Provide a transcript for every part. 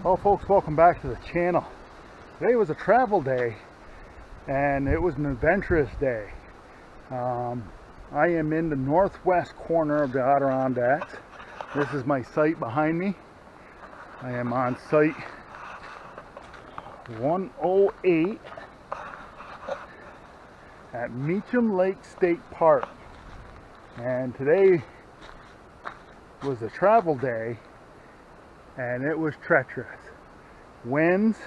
Well folks, welcome back to the channel. Today was a travel day and it was an adventurous day. I am in the northwest corner of the Adirondacks. This is my site behind me. I am on site 108 at Meacham Lake State Park. And today was a travel day and it was treacherous. Winds,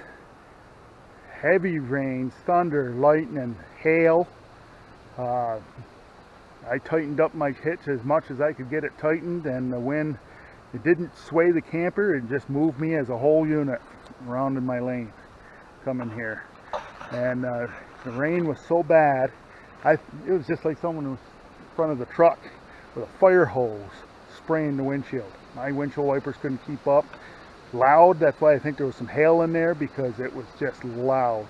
heavy rains, thunder, lightning, hail. I tightened up my hitch as much as I could get it tightened, and the wind, it didn't sway the camper, it just moved me as a whole unit around in my lane coming here. And the rain was so bad, it was just like someone was in front of the truck with a fire hose spraying the windshield. My windshield wipers couldn't keep up. Loud, that's why I think there was some hail in there, because it was just loud.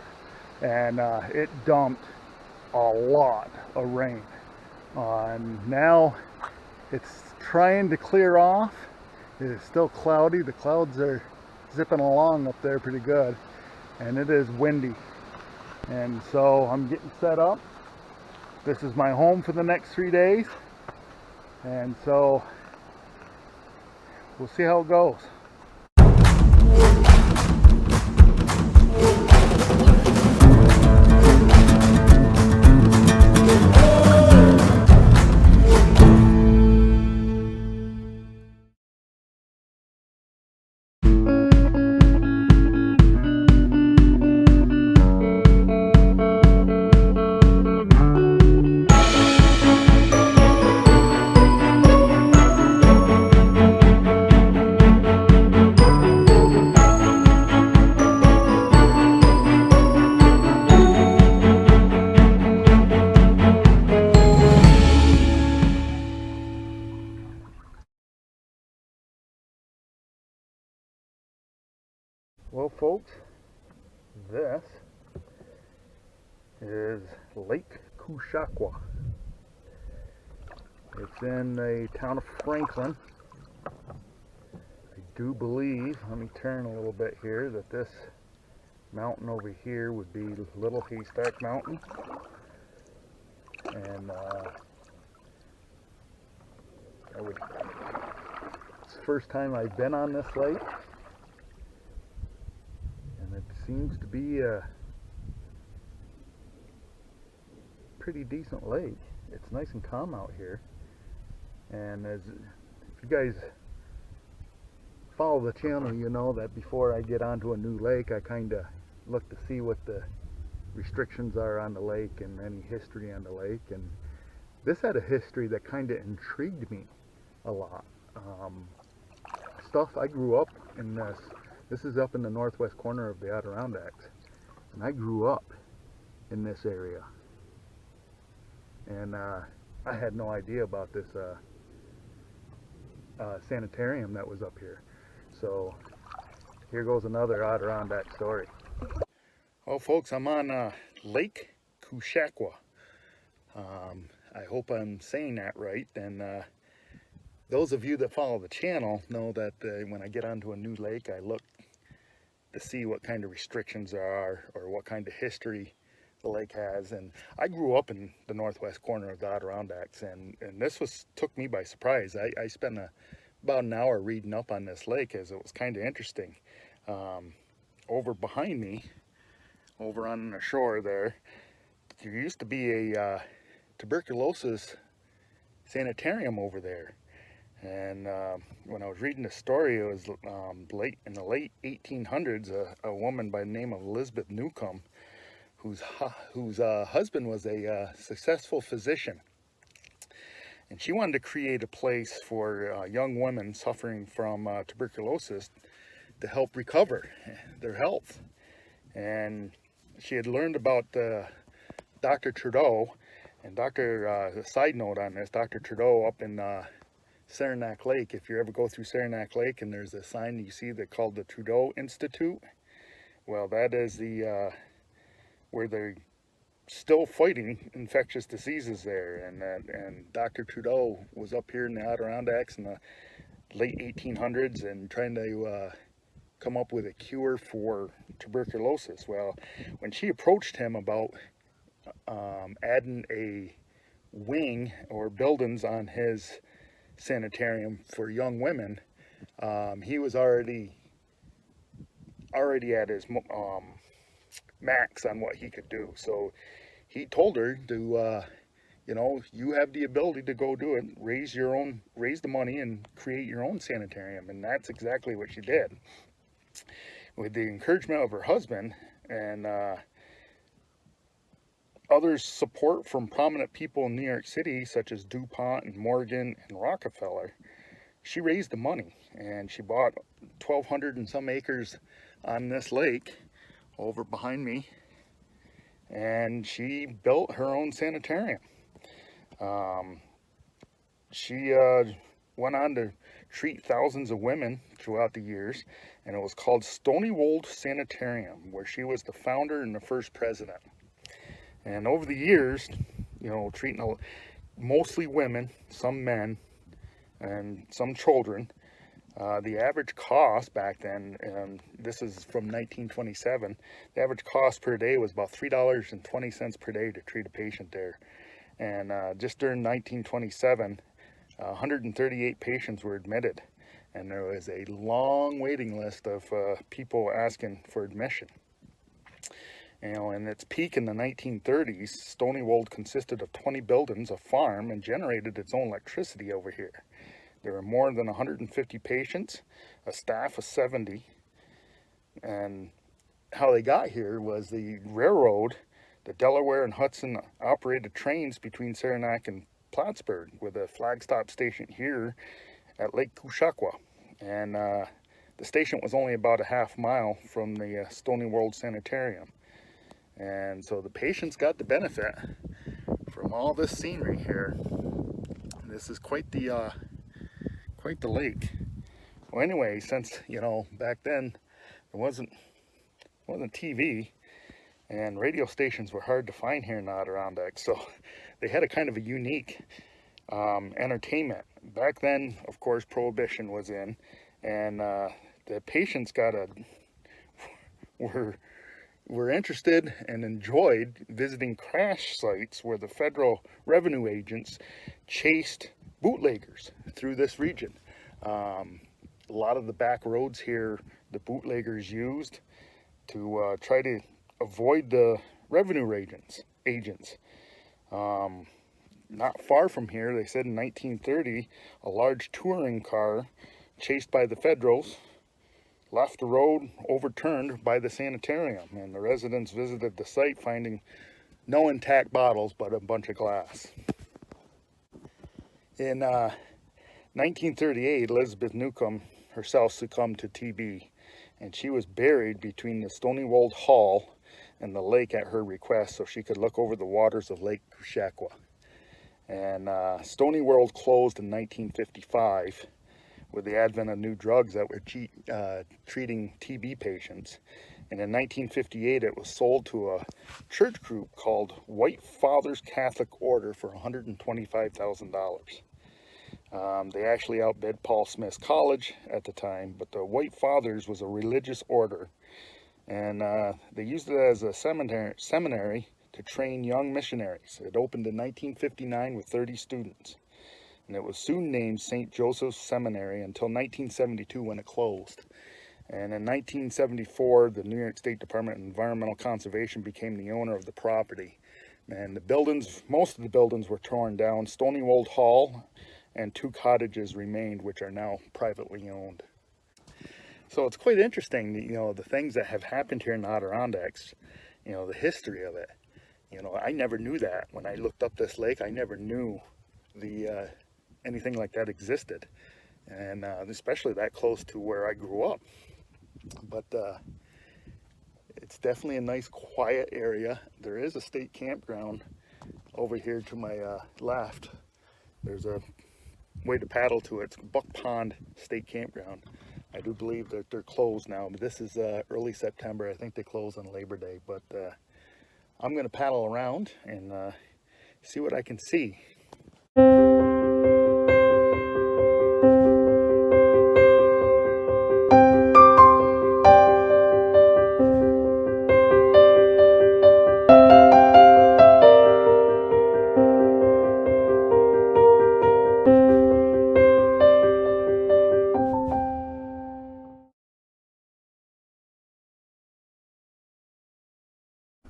And it dumped a lot of rain. And now it's trying to clear off. It is still cloudy. The clouds are zipping along up there pretty good. And it is windy. And so I'm getting set up. This is my home for the next 3 days. And so we'll see how it goes. Well folks, this is Lake Kushaqua. It's in the town of Franklin. I do believe, let me turn a little bit here, that this mountain over here would be Little Haystack Mountain. And it's the first time I've been on this lake. It seems to be a pretty decent lake. It's nice and calm out here. And if you guys follow the channel, you know that before I get onto a new lake, I kind of look to see what the restrictions are on the lake and any history on the lake. And this had a history that kind of intrigued me a lot. I grew up in this. This is up in the northwest corner of the Adirondacks, and I grew up in this area, and I had no idea about this sanitarium that was up here. So here goes another Adirondack story. Well folks, I'm on Lake Kushaqua. I hope I'm saying that right, and those of you that follow the channel know that when I get onto a new lake, I look to see what kind of restrictions there are or what kind of history the lake has. And I grew up in the northwest corner of the Adirondacks, and this took me by surprise. I spent about an hour reading up on this lake, as it was kind of interesting. Over behind me, over on the shore there used to be a tuberculosis sanitarium over there. And when I was reading the story, it was in the late 1800s, a woman by the name of Elizabeth Newcomb, whose husband was a successful physician. And she wanted to create a place for young women suffering from tuberculosis to help recover their health. And she had learned about Dr. Trudeau, and a side note on this, Dr. Trudeau up in Saranac Lake. If you ever go through Saranac Lake and there's a sign you see that called the Trudeau Institute, well, that is where they're still fighting infectious diseases there. And Dr. Trudeau was up here in the Adirondacks in the late 1800s and trying to come up with a cure for tuberculosis. Well, when she approached him about adding a wing or buildings on his sanitarium for young women, he was already at his max on what he could do. So he told her to, you know, you have the ability to go do it, raise the money and create your own sanitarium. And that's exactly what she did. With the encouragement of her husband and others' support from prominent people in New York City, such as DuPont and Morgan and Rockefeller, she raised the money and she bought 1,200 and some acres on this lake over behind me, and she built her own sanitarium. She went on to treat thousands of women throughout the years, and it was called Stony Wold Sanitarium, where she was the founder and the first president. And over the years, you know, treating mostly women, some men, and some children, the average cost back then, and this is from 1927, the average cost per day was about $3.20 per day to treat a patient there. And just during 1927, 138 patients were admitted, and there was a long waiting list of people asking for admission. You know, in its peak in the 1930s, Stony Wold consisted of 20 buildings, a farm, and generated its own electricity over here. There were more than 150 patients, a staff of 70, and how they got here was the railroad, the Delaware and Hudson operated trains between Saranac and Plattsburgh with a flag stop station here at Lake Kushaqua. And the station was only about a half mile from the Stony Wold Sanitarium. And so the patients got the benefit from all this scenery here. This is quite the lake. Well, anyway, since, you know, back then there wasn't TV, and radio stations were hard to find here in the Adirondacks, so they had a kind of a unique entertainment. Back then, of course, Prohibition was in, and the patients were interested and enjoyed visiting crash sites where the federal revenue agents chased bootleggers through this region. A lot of the back roads here, the bootleggers used to try to avoid the revenue agents. Not far from here, they said in 1930, a large touring car chased by the Federals left the road overturned by the sanitarium, and the residents visited the site finding no intact bottles but a bunch of glass. In 1938, Elizabeth Newcomb herself succumbed to TB, and she was buried between the Stony Wold Hall and the lake at her request so she could look over the waters of Lake Kushaqua. And Stony Wold closed in 1955 with the advent of new drugs that were treating TB patients. And in 1958, it was sold to a church group called White Fathers Catholic Order for $125,000. They actually outbid Paul Smith's College at the time, but the White Fathers was a religious order, and they used it as a seminary to train young missionaries. It opened in 1959 with 30 students, and it was soon named St. Joseph's Seminary until 1972 when it closed. And in 1974, the New York State Department of Environmental Conservation became the owner of the property. And the buildings, most of the buildings were torn down. Stony Wold Hall and 2 cottages remained, which are now privately owned. So it's quite interesting, you know, the things that have happened here in the Adirondacks, you know, the history of it. You know, I never knew that. When I looked up this lake, I never knew anything like that existed. And especially that close to where I grew up. But it's definitely a nice quiet area. There is a state campground over here to my left. There's a way to paddle to it. It's Buck Pond State Campground. I do believe that they're closed now, but this is early September. I think they close on Labor Day, but I'm going to paddle around and see what I can see.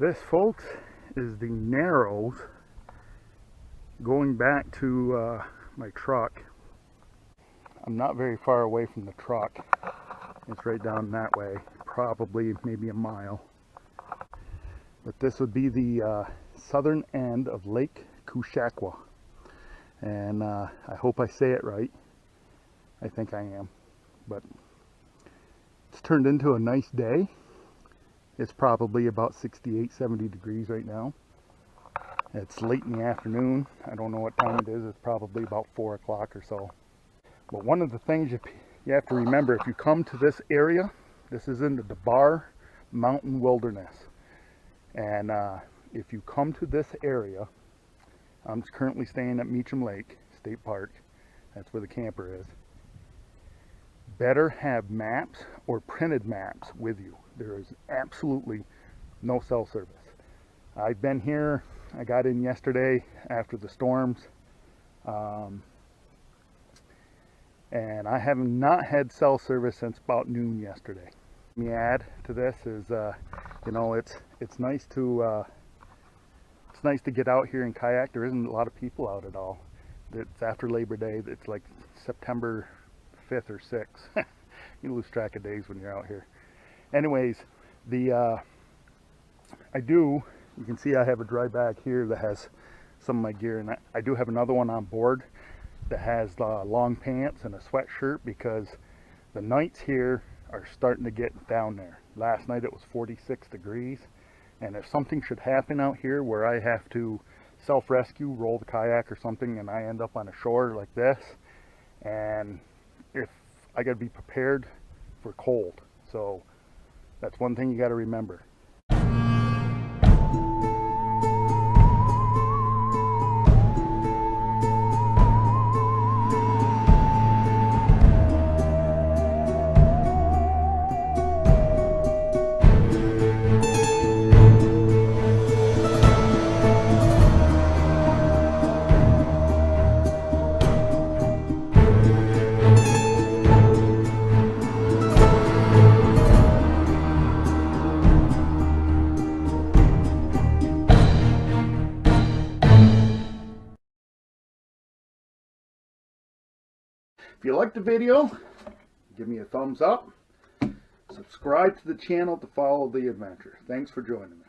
This, folks, is the Narrows going back to my truck. I'm not very far away from the truck. It's right down that way, probably maybe a mile. But this would be the southern end of Lake Kushaqua. And I hope I say it right. I think I am. But it's turned into a nice day. It's probably about 68, 70 degrees right now. It's late in the afternoon. I don't know what time it is. It's probably about 4 o'clock or so. But one of the things you have to remember, if you come to this area, this is in the Debar Mountain Wilderness. And if you come to this area, I'm currently staying at Meacham Lake State Park. That's where the camper is. Better have maps or printed maps with you. There is absolutely no cell service. I've been here. I got in yesterday after the storms. And I have not had cell service since about noon yesterday. Let me add to this is, you know, it's nice to get out here and kayak. There isn't a lot of people out at all. It's after Labor Day. It's like September 5th or 6th. You lose track of days when you're out here. Anyways, you can see I have a dry bag here that has some of my gear, and I do have another one on board that has long pants and a sweatshirt, because the nights here are starting to get down there. Last night it was 46 degrees, and if something should happen out here where I have to self-rescue, roll the kayak or something, and I end up on a shore like this, and if I got to be prepared for cold. So that's one thing you got to remember. If you liked the video, give me a thumbs up. Subscribe to the channel to follow the adventure. Thanks for joining me.